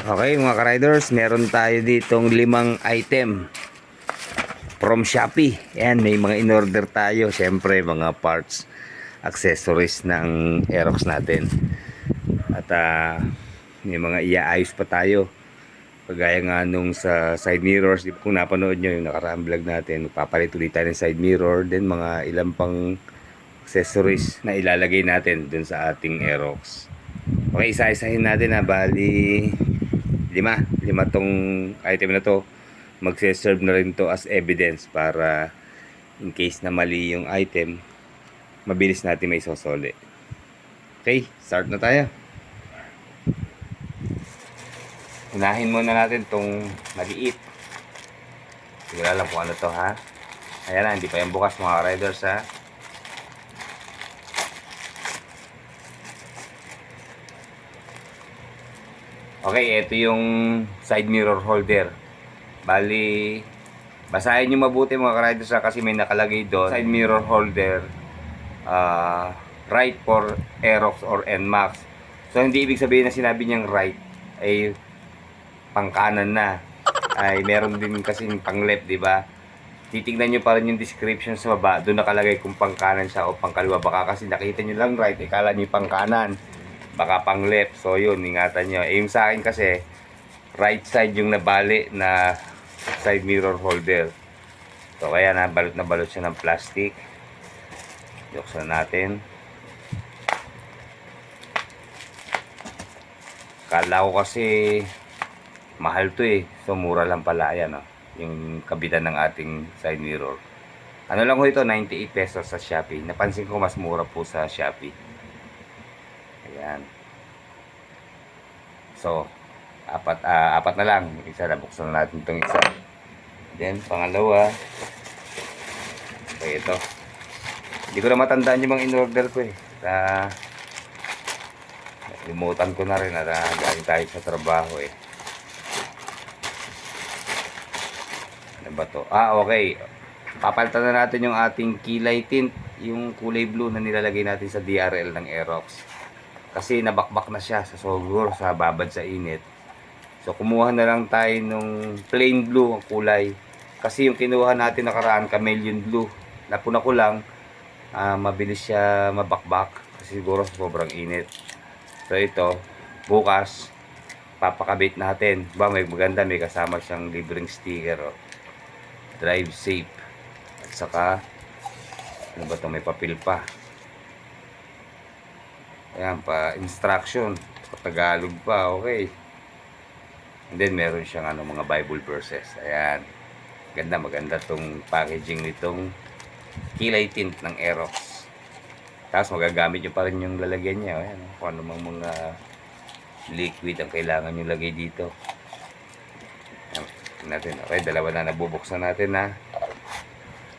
Okay mga ka-riders, meron tayo ditong 5 item from Shopee. Ayan, may mga in-order tayo. Siyempre, mga parts, accessories ng Aerox natin. At may mga iaayos pa tayo. Kagaya nga nung sa side mirrors, kung napanood nyo yung nakaraang vlog natin, papalit ulit tayo ng side mirror. Then mga ilang pang accessories na ilalagay natin dun sa ating Aerox. Okay, isa-isahin natin na bali lima tong item na to. Magse-serve na rin to as evidence para in case na mali yung item, mabilis natin may sosoli. Okay, start na tayo. Unahin muna natin tong maliit. Hindi alam kung ano to, ha. Ayan na, hindi pa yung bukas mga riders, ha. Okay, ito yung side mirror holder. Bali, basahin nyo mabuti mga ka-riders, kasi may nakalagay doon. Side mirror holder, right for Aerox or NMAX. So, hindi ibig sabihin na sinabi niyang right ay pang kanan na. Ay meron din kasing pang left, di ba? Titingnan nyo pa rin yung description sa baba. Doon nakalagay kung pang kanan siya o pang kaliwa. Baka kasi nakita nyo lang right, ikala nyo pang kanan. Baka pang left. So yun, ingatan nyo. Yung sa akin kasi, right side yung nabali na side mirror holder. So kaya na balot siya ng plastic. Buksan natin. Kala ko kasi mahal to eh. So mura lang pala. Ayan, oh, yung kabitan ng ating side mirror. Ano lang ho ito, 98 pesos sa Shopee. Napansin ko mas mura po sa Shopee. Ayan. So, apat na lang. Isa na, buksan natin itong isa. Then, pangalawa. Okay, ito. Hindi ko na matandaan yung mga in-order ko eh. Limutan ko na rin at galing tayo sa trabaho eh. Ano ba to? Okay. Papalitan na natin yung ating kilay tint. Yung kulay blue na nilalagay natin sa DRL ng Aerox. Kasi nabakbak na siya sa sogur, sa babad sa init. So kumuha na lang tayo nung plain blue ang kulay. Kasi yung kinuha natin nakaraan, chameleon blue. Napuna ko lang, mabilis siya mabakbak. Kasi siguro sobrang init. So ito, bukas, papakabit natin. May maganda, may kasama siyang libreng sticker. Oh. Drive safe. At saka, ano ba ito, may papel pa. Ayan pa, instruction sa Tagalog pa, okay. And then meron siyang mga Bible verses. Ayan. Maganda tong packaging nitong kilay tint ng Aerox. Tapos magagamit nyo pa rin yung lalagyan niya. Ayan, kung ano mang mga liquid ang kailangan nyo lagay dito. Ayan natin. Okay, dalawa na nabubuksan natin, ha.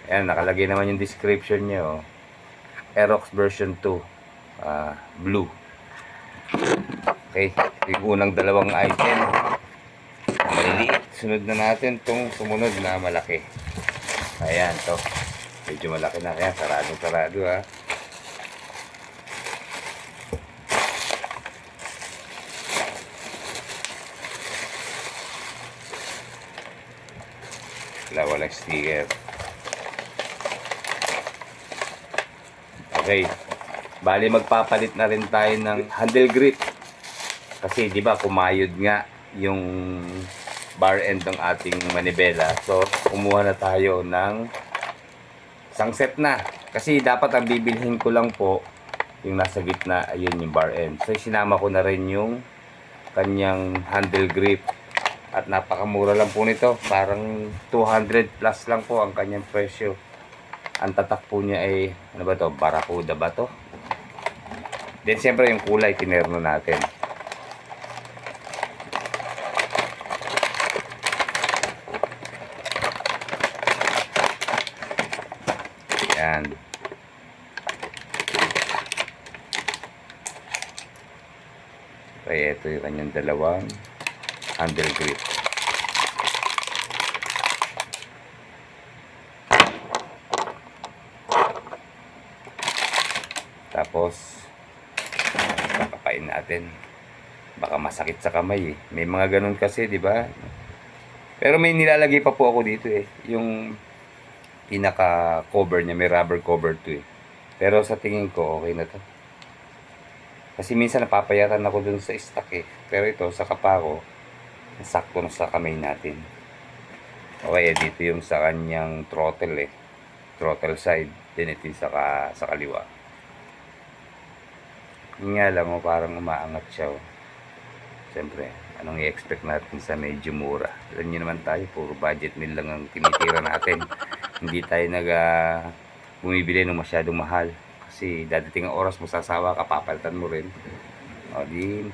Ayan, nakalagay naman yung description niya. Aerox version 2. Blue. Okay, yung unang dalawang item maliliit. Sunod na natin itong sumunod na malaki. Ayan, to medyo malaki na. Kaya sarado, ha. Walang sticker. Okay, bali magpapalit na rin tayo ng handle grip. Kasi di ba kumayod nga yung bar end ng ating manibela. So kumuha na tayo ng isang set na. Kasi dapat ang bibilhin ko lang po yung nasa gitna, ayun yung bar end. So sinama ko na rin yung kanyang handle grip. At napakamura lang po nito. Parang 200 plus lang po ang kanyang presyo. Ang tatak po niya ay, ano ba to? Barracuda ba to? Then siyempre yung kulay, tinerno natin. Ayan. Okay, ito yung kanyang dalawang handle grip. Tapos kakapain natin. baka masakit sa kamay eh. May mga ganun kasi, di ba? Pero may nilalagay pa po ako dito eh. Yung pinaka cover niya, may rubber cover to eh. Pero sa tingin ko, okay na to. Kasi minsan napapayatan ako dun sa stock eh. Pero ito, sa kapa ko, sakto na sa kamay natin. Okay, dito yung sa kanyang throttle eh. Throttle side. Then ito yung sa kaliwa. Yun nga lang, parang umaangat siya. Siyempre, anong i-expect natin sa medyo mura? Alam nyo naman tayo, puro budget meal lang ang tinitira natin. Hindi tayo bumibili ng masyadong mahal. Kasi dadating ang oras mo sasawa ka, papalitan mo rin. O di,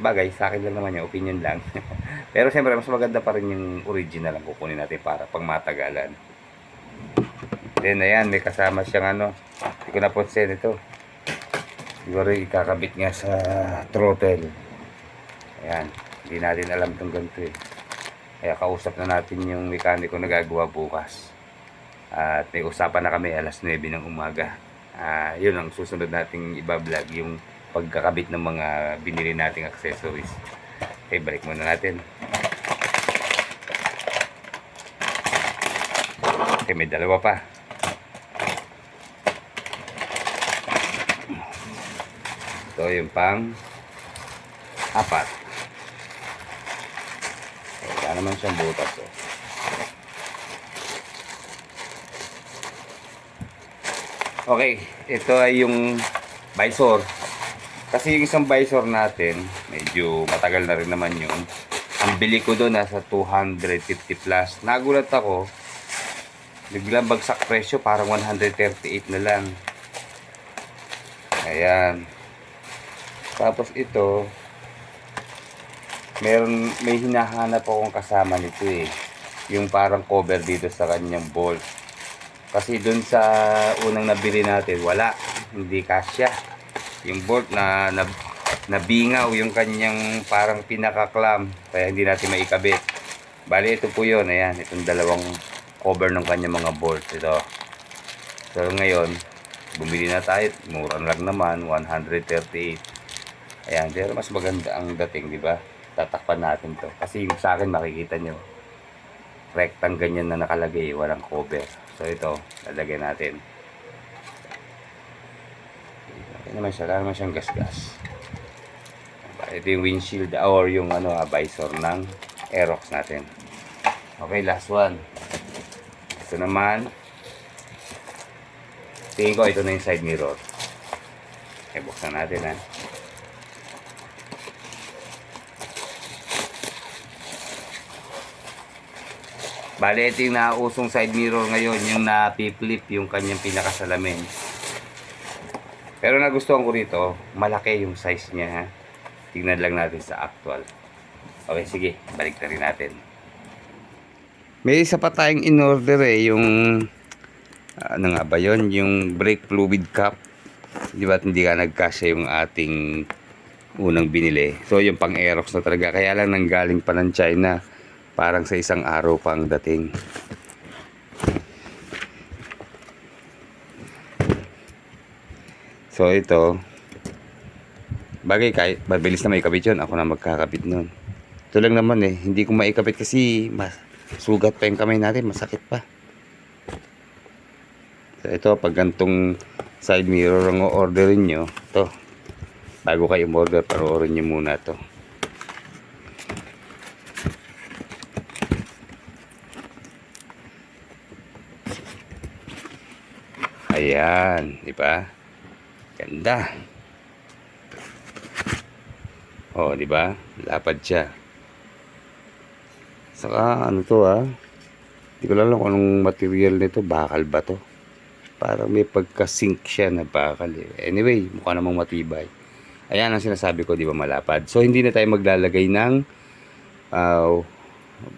bagay, sa akin lang naman yung opinion lang. Pero siyempre, mas maganda pa rin yung original ang kukunin natin para pang matagalan. Then, ayan, may kasama siyang hindi ko napansin ito. Siguro ikakabit nga sa throttle. Ayan, hindi natin alam itong ganito eh. Kaya kausap na natin yung mekaniko na gagawa bukas. At may usapan na kami alas 9 ng umaga. Yun ang susunod nating iba-vlog, yung pagkakabit ng mga binili nating accessories. Okay, balik muna natin. Okay, may dalawa pa. Ito yung pang apat. Wala naman siyang butas oh. Okay, ito ay yung visor. Kasi yung isang visor natin, medyo matagal na rin naman yun. Ang bili ko doon nasa 250 plus. Nagulat ako, biglang bagsak presyo, parang 138 na lang. Ayan. Tapos ito, may hinahanap akong kasama nito eh. Yung parang cover dito sa kanyang bolt. Kasi dun sa unang nabili natin, wala. Hindi kasya. Yung bolt nabingaw yung kanyang parang pinaka-clamp. Kaya hindi natin maikabit. Bali, ito po yun. Ayan, itong dalawang cover ng kanyang mga bolt. Ito. So ngayon, bumili na tayo. Mura lang naman, 138. Ayan, pero mas maganda ang dating, di ba? Tatakpan natin to. Kasi yung sa akin, makikita nyo, rectang ganyan na nakalagay, walang cover. So ito, lalagyan natin. Ayan naman siya, wala naman siyang gas-gas. Ito yung windshield or yung visor ng Aerox natin. Okay, last one. Ito naman, tingin ko ito na yung side mirror. Okay, buksan natin ha. Bale, ito yung nausong side mirror ngayon, yung napi-flip yung kanyang pinakasalamin. Pero nagustuhan ko rito, malaki yung size niya ha. Tingnan lang natin sa actual. Okay, sige, balik na rin natin. May isa pa tayong in-order eh, yung ano nga ba yun? Yung brake fluid cap. Di ba hindi ka nagkasya yung ating unang binili. So yung pang Aerox na talaga. Kaya lang nanggaling pa ng China. Parang sa isang araw pang dating. So ito, bagay kahit mabilis na may kabit yun, ako na magkakabit nun. Ito lang naman eh, hindi ko maikabit kasi sugat pa yung kamay natin, masakit pa. So ito, pag gantong side mirror ang orderin nyo, ito, bago kayo order, panoorin nyo muna to. Ayan, di ba? Ganda. Oh, di ba? Lapad siya. Saka ano to Hindi ko alam kung anong material nito, bakal ba to? Parang may pagka-sink siya na bakal eh. Anyway, mukha namang matibay. Ayan ang sinasabi ko, di ba, malapad. So hindi na tayo maglalagay ng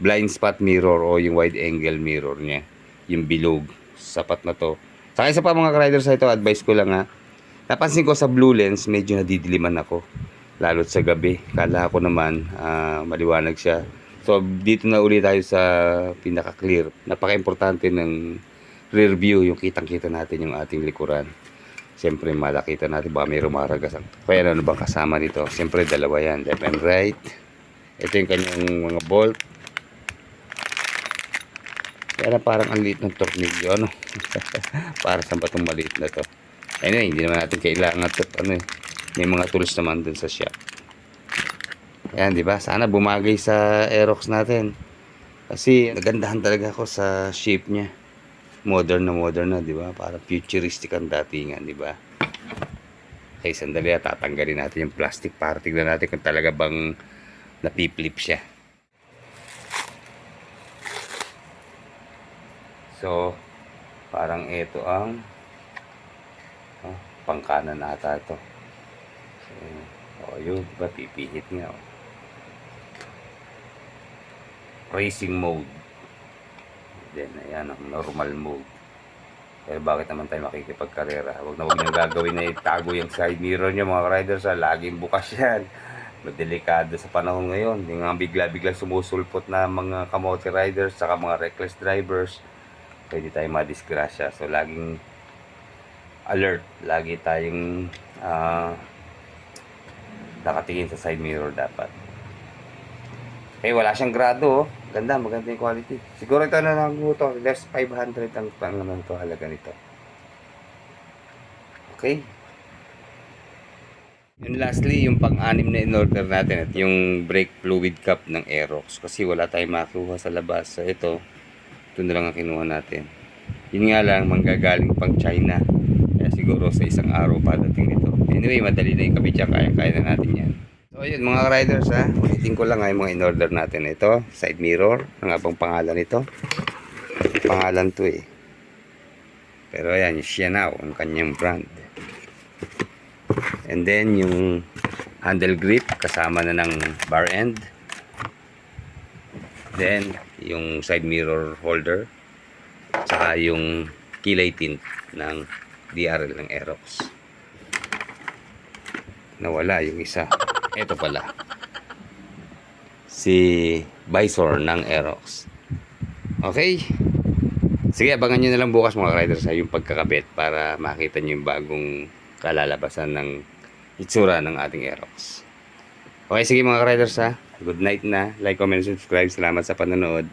blind spot mirror o yung wide angle mirror niya. Yung bilog. Sapat na to. Saka isa pa mga riders sa ito, advice ko lang napansin ko sa blue lens, medyo nadidiliman ako. Lalo't sa gabi. Kala ko naman maliwanag siya. So dito na uli tayo sa pinaka-clear. Napaka-importante ng rear view, yung kitang-kita natin yung ating likuran. Siyempre malakita natin baka may rumaragas. Kaya ano bang kasama nito? Siyempre dalawa yan, left and right. Ito yung kanyang mga bolt. Kaya parang ang liit ng tornilyo, ano? Para sa batong maliit na to. Anyway, hindi naman natin kailangan to, ano eh. May mga tools naman dun sa shop. Ayan, di ba? Sana bumagay sa Aerox natin. Kasi nagandahan talaga ako sa shape niya. Modern na, di ba? Parang futuristic ang datingan, di ba? Okay, sandali tatanggalin natin yung plastic para tignan natin kung talaga bang napiplip siya. So, parang ito ang pangkanan ata ito. So, yun, diba? Pipihit nga. Racing mode. Then, ayan, ang normal mode. Pero bakit naman tayo makikipagkarera? Huwag niyang gagawin na itago yung side mirror niya, mga riders. Laging bukas yan. Delikado sa panahon ngayon. Yung mga bigla-bigla sumusulpot na mga kamote riders, saka mga reckless drivers, pwede tayo madisgrasya. So, laging alert. Lagi tayong nakatingin sa side mirror dapat. Eh, wala siyang grado, oh. Ganda, maganda yung quality. Siguro ito na lang ito. Less 500 ang pangalan ito, halaga nito. Okay. And lastly, yung pang-anim na in-order natin at yung brake fluid cap ng Aerox. Kasi wala tayong makuha sa labas. So ito na lang ang kinuha natin. Yun nga lang, manggagaling pang China. Kaya siguro sa isang araw padating ito. Anyway, madali na yung kabit siya. Kaya na natin yan. So ayun mga riders, ulitin ko lang yung mga in-order natin. Ito, side mirror. Ang abang pangalan nito. Pangalan to eh. Pero ayan, yung Xianao, ang kanyang brand. And then yung handle grip kasama na ng bar end. Then yung side mirror holder. Tsaka yung kilay tint ng DRL ng Aerox. Nawala yung isa. Ito pala. Si visor ng Aerox. Okay. Sige, abangan nyo na lang bukas mga riders yung pagkakabit para makita nyo yung bagong kalalabasan ng itsura ng ating Aerox. Okay, sige mga riders Good night na. Like, comment, subscribe. Salamat sa panonood.